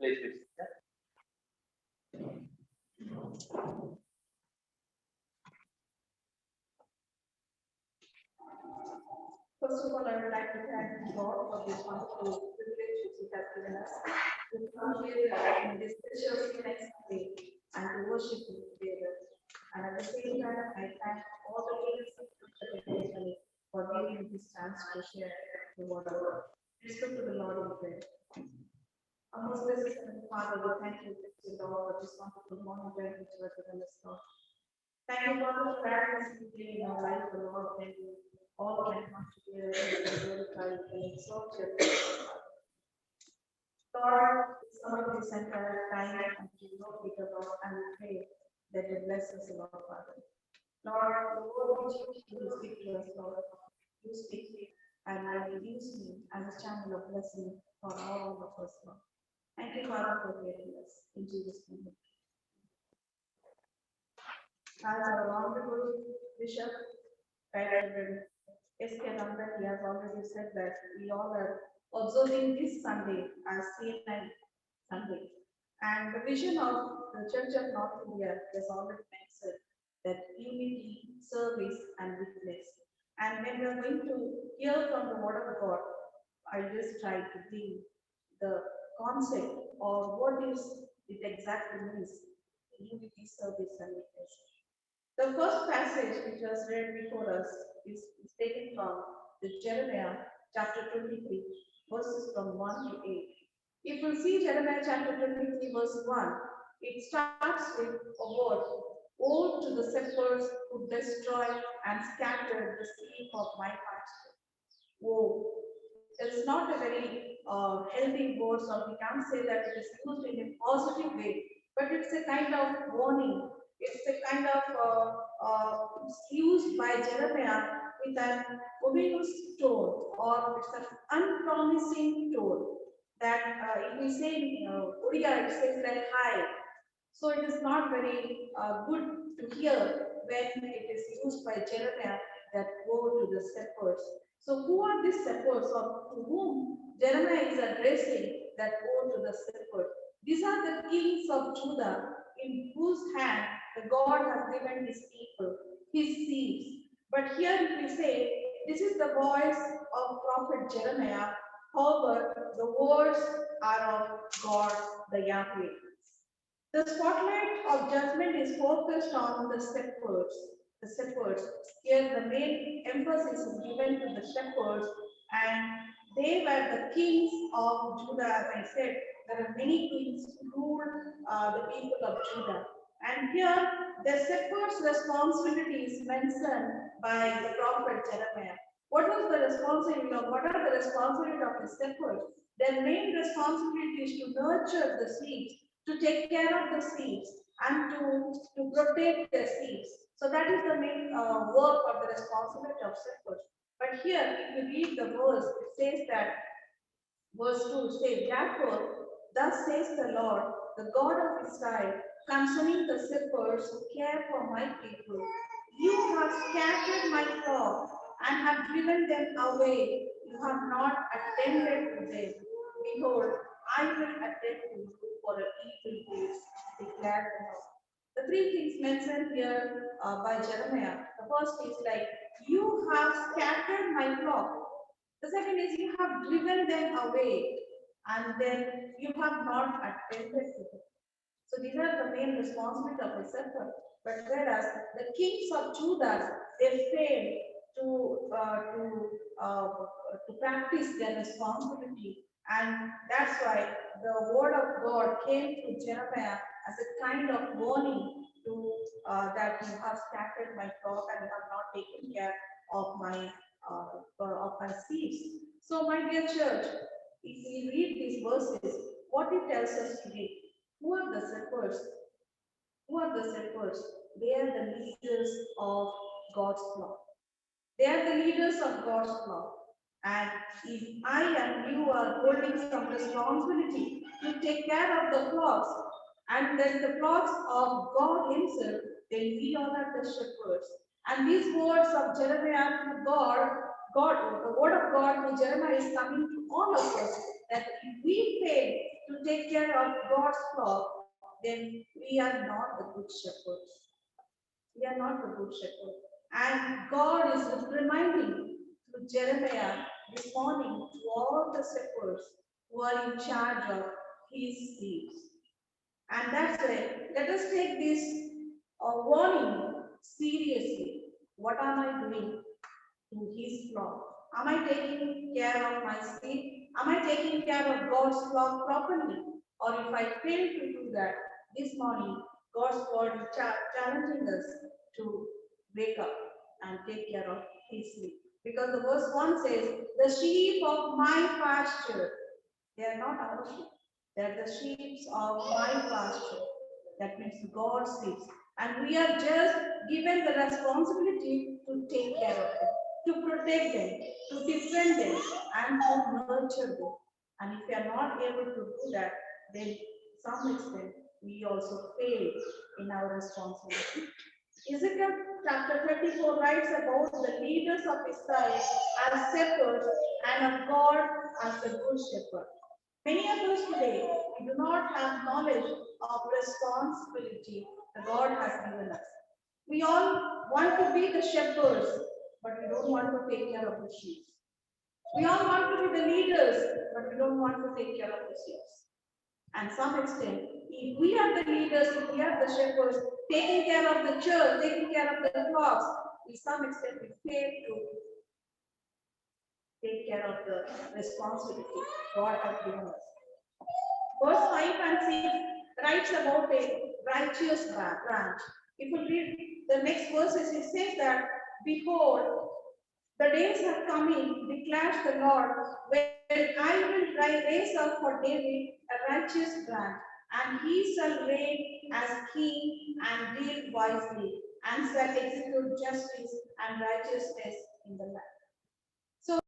Please, please. Yeah. First of all, I would like to thank God for this wonderful privilege which He has given us to come here in this precious next day and to worship Him together. And at the same time, I thank all the leaders of the church for giving me this chance to share the word of God. Let's look to the Lord in prayer. Our most blessed Heavenly Father, we thank you, Lord, for this wonderful morning prayer which you have given us, Lord. Thank you, Father, for adding us today in our life, O Lord. Thank you. All can come together and glorify and exalt your name. Lord, we commit this entire time unto your Peter, Lord, and we pray that you bless us, Lord, Father. Lord, the word which you will speak to us, Lord, you speak and I will use me as a channel of blessing for all of us, Lord. Thank you, Father, for hearing us. In Jesus' name. As our honorable Bishop, Reverend S.K. Ramdan, he has already said that we all are observing this Sunday as CNI Sunday. And the vision of the Church of North India has already mentioned that unity, service, and witness. And when we are going to hear from the Word of God, I just try to bring the concept or what is it exactly means, unity, service, and witness. The first passage which was read before us is taken from the Jeremiah chapter 23, verses from 1 to 8. If you see Jeremiah chapter 23, verse 1, it starts with a word, "Woe to the shepherds who destroy and scatter the sheep of my pasture." Woe. It's not a very healthy word, so we can't say that it is used in a positive way, but it's a kind of warning. It's a kind of used by Jeremiah with an ominous tone, or it's an unpromising tone. That if we say in Odia, it says like hi. So it is not very good to hear when it is used by Jeremiah that woe to the shepherds. So who are these shepherds, or to whom Jeremiah is addressing that woe to the shepherds? These are the kings of Judah, in whose hand the God has given his people, his seeds. But here if we say, this is the voice of prophet Jeremiah, however, the words are of God, the Yahweh. The spotlight of judgment is focused on the shepherds. The shepherds. Here, the main emphasis is given to the shepherds, and they were the kings of Judah. As I said, there are many kings who ruled the people of Judah. And here, the shepherds' responsibility is mentioned by the prophet Jeremiah. What was the responsibility, or what are the responsibility of the shepherds? Their main responsibility is to nurture the seeds, to take care of the seeds, and to protect the seeds. So that is the main work or the responsibility of shepherds. But here, if you read the verse, it says that, verse 2 says, "Therefore, thus says the Lord, the God of Israel, concerning the shepherds who care for my people, you have scattered my flock and have driven them away. You have not attended to them. Behold, I will attend to you for an evil days, declared the Lord." The three things mentioned here by Jeremiah. The first is like, you have scattered my flock. The second is, you have driven them away, and then you have not attended to them. So these are the main responsibility of the shepherd. But whereas the kings of Judah, they failed to practice their responsibility, and that's why the word of God came to Jeremiah as a kind of warning to that you have scattered my flock and you have not taken care of my seeds. So, my dear church, if we read these verses, what it tells us today, who are the shepherds? Who are the shepherds? They are the leaders of God's flock. They are the leaders of God's flock. And if I and you are holding some responsibility to take care of the flocks, and then the flocks of God Himself, then we all are the shepherds. And these words of Jeremiah to God, the word of God to Jeremiah is coming to all of us, that if we fail to take care of God's flock, then we are not the good shepherds. We are not the good shepherd. And God is reminding through Jeremiah this morning to all the shepherds who are in charge of his sheep. And that's why let us take this warning seriously. What am I doing to his flock? Am I taking care of my sheep? Am I taking care of God's flock properly? Or if I fail to do that, this morning God's word is challenging us to wake up and take care of his sheep. Because the verse 1 says, the sheep of my pasture, they are not our sheep. They are the sheep of my pasture. That means God's sheep. And we are just given the responsibility to take care of them, to protect them, to defend them, and to nurture them. And if we are not able to do that, then to some extent we also fail in our responsibility. Ezekiel chapter 34 writes about the leaders of Israel as shepherds and of God as the good shepherd. Many of us today do not have knowledge of responsibility that God has given us. We all want to be the shepherds, but we don't want to take care of the sheep. We all want to be the leaders, but we don't want to take care of the sheep. And some extent, if we are the leaders, if we are the shepherds, taking care of the church, taking care of the flocks, to some extent we fail to take care of the responsibility God has given us. Verse 5 and 6 writes about a righteous branch. If we read the next verses, it says that, behold, the days are coming, declares the Lord, when I will raise up for David a righteous branch, and he shall reign as king and deal wisely, and shall execute justice and righteousness in the land. So,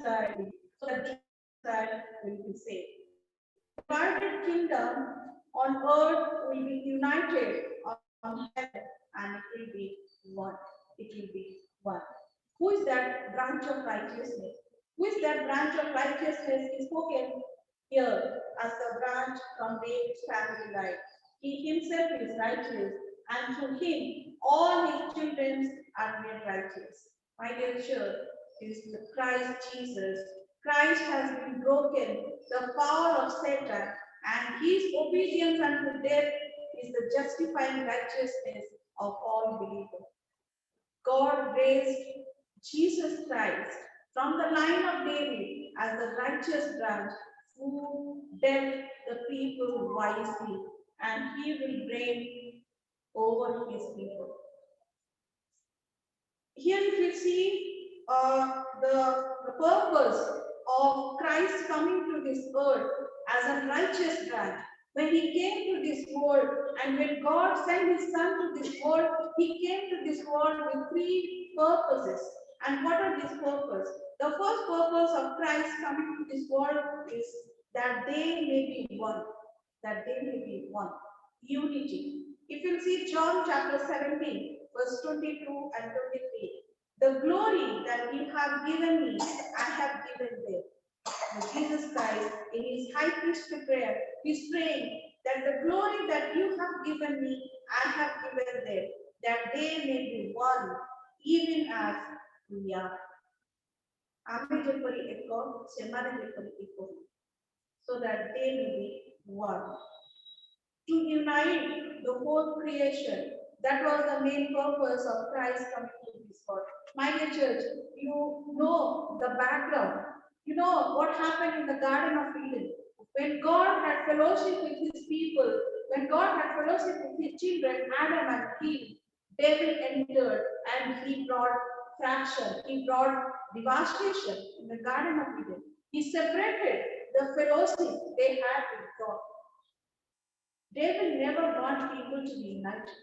so that will be saved. The divided kingdom on earth will be united on heaven, and it will be one. It will be one. Who is that branch of righteousness? Who is that branch of righteousness is spoken here as the branch from David's family line? He himself is righteous, and through him all his children are made righteous. My dear church, is Christ Jesus. Christ has been broken the power of Satan, and his obedience unto death is the justifying righteousness of all believers. God raised Jesus Christ from the line of David as the righteous branch who dealt the people wisely, and he will reign over his people. Here we see the purpose of Christ coming to this earth as a righteous branch. When he came to this world, and when God sent his son to this world, he came to this world with three purposes. And what are these purposes? The first purpose of Christ coming to this world is that they may be one. That they may be one. Unity. If you see John chapter 17, verse 22 and 23. The glory that you have given me, I have given them. Jesus Christ, in his high priestly prayer, is praying that the glory that you have given me, I have given them, that they may be one, even as we are. So that they may be one. To unite the whole creation. That was the main purpose of Christ coming to this world. My dear church, you know the background. You know what happened in the Garden of Eden. When God had fellowship with his people, when God had fellowship with his children, Adam and Eve, devil entered and he brought fraction, he brought devastation in the Garden of Eden. He separated the fellowship they had with God. They will never want people to be united.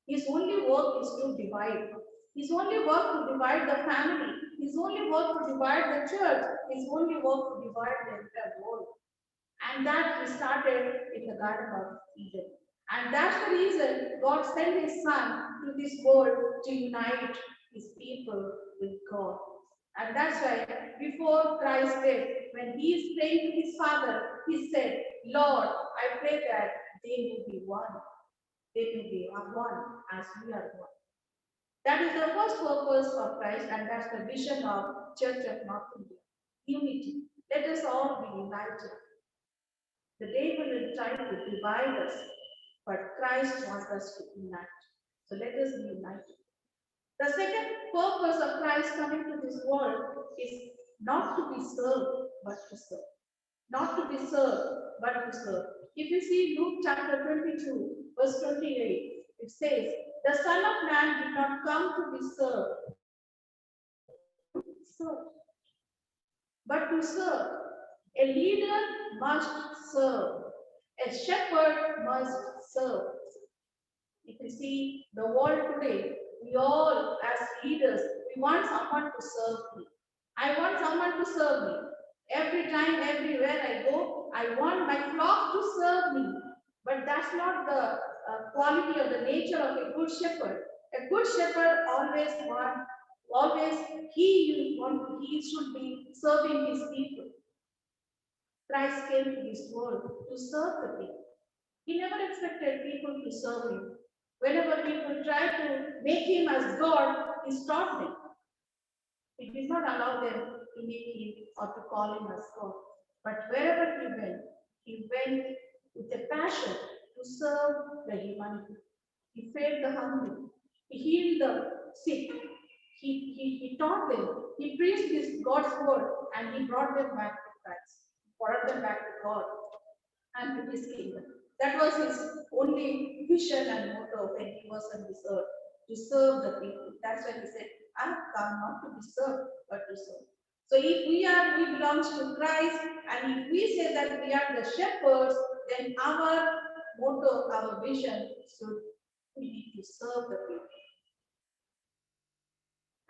His only work is to divide. His only work to divide the family. His only work to divide the church. His only work to divide the entire world. And that he started in the Garden of Eden. And that's the reason God sent his son to this world to unite his people with God. And that's why before Christ's death, when he is praying to his Father, he said, Lord, I pray that they will be one. They will be one as we are one. That is the first purpose of Christ, and that's the vision of Church of North India. Unity. Let us all be united. The devil will try to divide us, but Christ wants us to unite. So let us be united. The second purpose of Christ coming to this world is not to be served, but to serve. Not to be served, but to serve. If you see Luke chapter 22, verse 28, it says, the Son of Man did not come to be served, serve, but to serve. A leader must serve. A shepherd must serve. If you see the world today, we all as leaders, we want someone to serve me. I want someone to serve me. Every time, everywhere I go, I want my flock to serve me. But that's not the quality or the nature of a good shepherd. A good shepherd always he should be serving his people. Christ came to this world to serve the people. He never expected people to serve him. Whenever people tried to make him as God, he stopped them. He did not allow them to make him or to call him as God. But wherever he went with a passion to serve the humanity. He fed the hungry. He healed the sick. He taught them. He preached his God's word and he brought them back to Christ. Brought them back to God and to his kingdom. That was his only vision and motto when he was on this earth, to serve the people. That's why he said, I have come not to be served, but to serve. So if we belong to Christ, and if we say that we are the shepherds, then our motto, our vision should be to serve the people.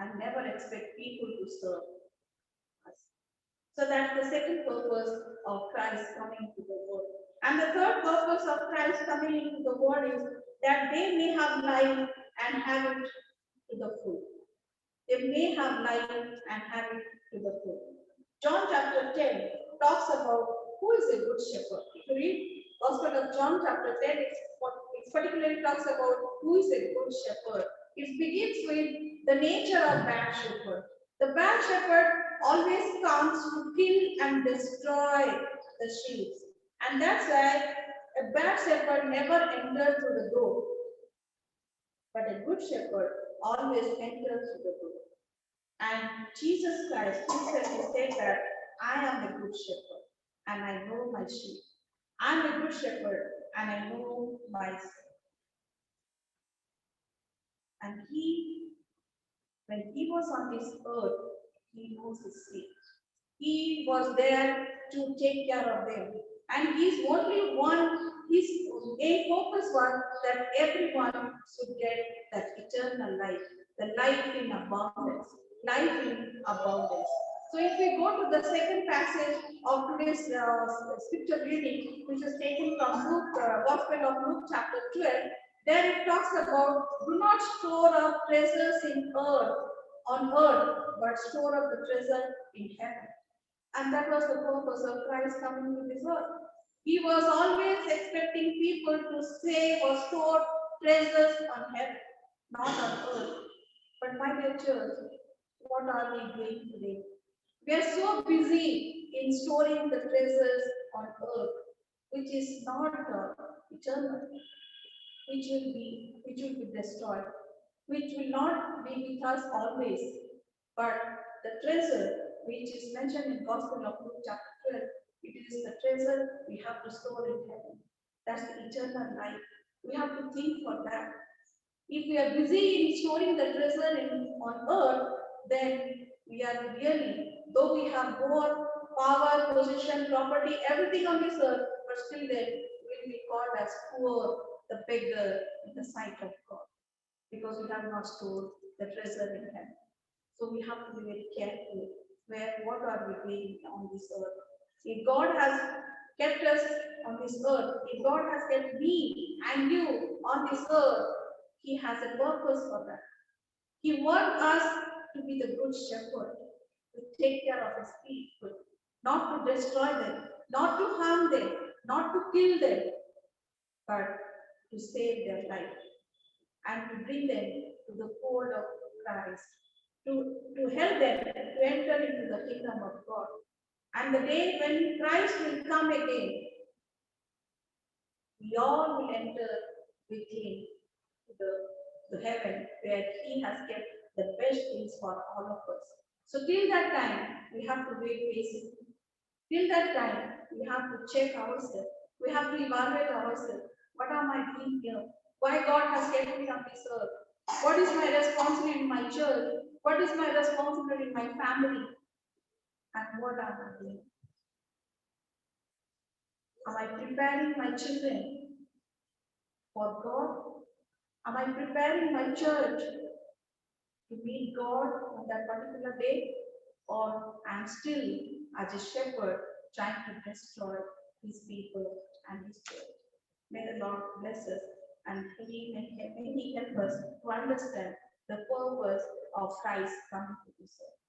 And never expect people to serve us. So that's the second purpose of Christ coming to the world. And the third purpose of Christ coming into the world is that they may have life and have it to the full. They may have life and have it to the full. John chapter 10 talks about who is a good shepherd. If you read Gospel of John chapter 10, it particularly talks about who is a good shepherd. It begins with the nature of bad shepherd. The bad shepherd always comes to kill and destroy the sheep. And that's why a bad shepherd never enters through the door. But a good shepherd always enters through the door. And Jesus Christ himself said that I am a good shepherd and I know my sheep. I'm a good shepherd and I know myself. And when he was on this earth, he knows his sheep. He was there to take care of them. And his only one, his main focus was that everyone should get that eternal life, the life in abundance, life in abundance. So if we go to the second passage of today's scripture reading, which is taken from Gospel of Luke chapter 12, there it talks about do not store up treasures on earth, but store up the treasure in heaven. And that was the purpose of Christ coming to this earth. He was always expecting people to save or store treasures on heaven, not on earth. But my dear church, what are we doing today? We are so busy in storing the treasures on earth, which is not eternal, which will be destroyed, which will not be with us always. But the treasure which is mentioned in Gospel of Luke chapter 12, it is the treasure we have to store in heaven. That's the eternal life. We have to think for that. If we are busy in storing the treasure on earth, then we are really, though we have more power, position, property, everything on this earth, but still then we will be called as poor, the beggar in the sight of God. because we have not stored the treasure in heaven. So we have to be very careful what are we doing on this earth. If God has kept us on this earth, if God has kept me and you on this earth, He has a purpose for that. He wants us to be the good shepherd, to take care of His people, not to destroy them, not to harm them, not to kill them, but to save their life and to bring them to the fold of Christ, to help them to enter into the kingdom of God. And the day when Christ will come again, we all will enter with Him to heaven, where He has kept the best things for all of us. So till that time, we have to wait patiently. Till that time, we have to check ourselves. We have to evaluate ourselves. What am I doing here? Why God has kept me on this earth? What is my responsibility in my church? What is my responsibility in my family? And what am I doing? Am I preparing my children for God? Am I preparing my church to meet God on that particular day? Or I'm still, as a shepherd, trying to destroy His people and His church? May the Lord bless us and may He help us to understand the purpose of Christ coming to this earth.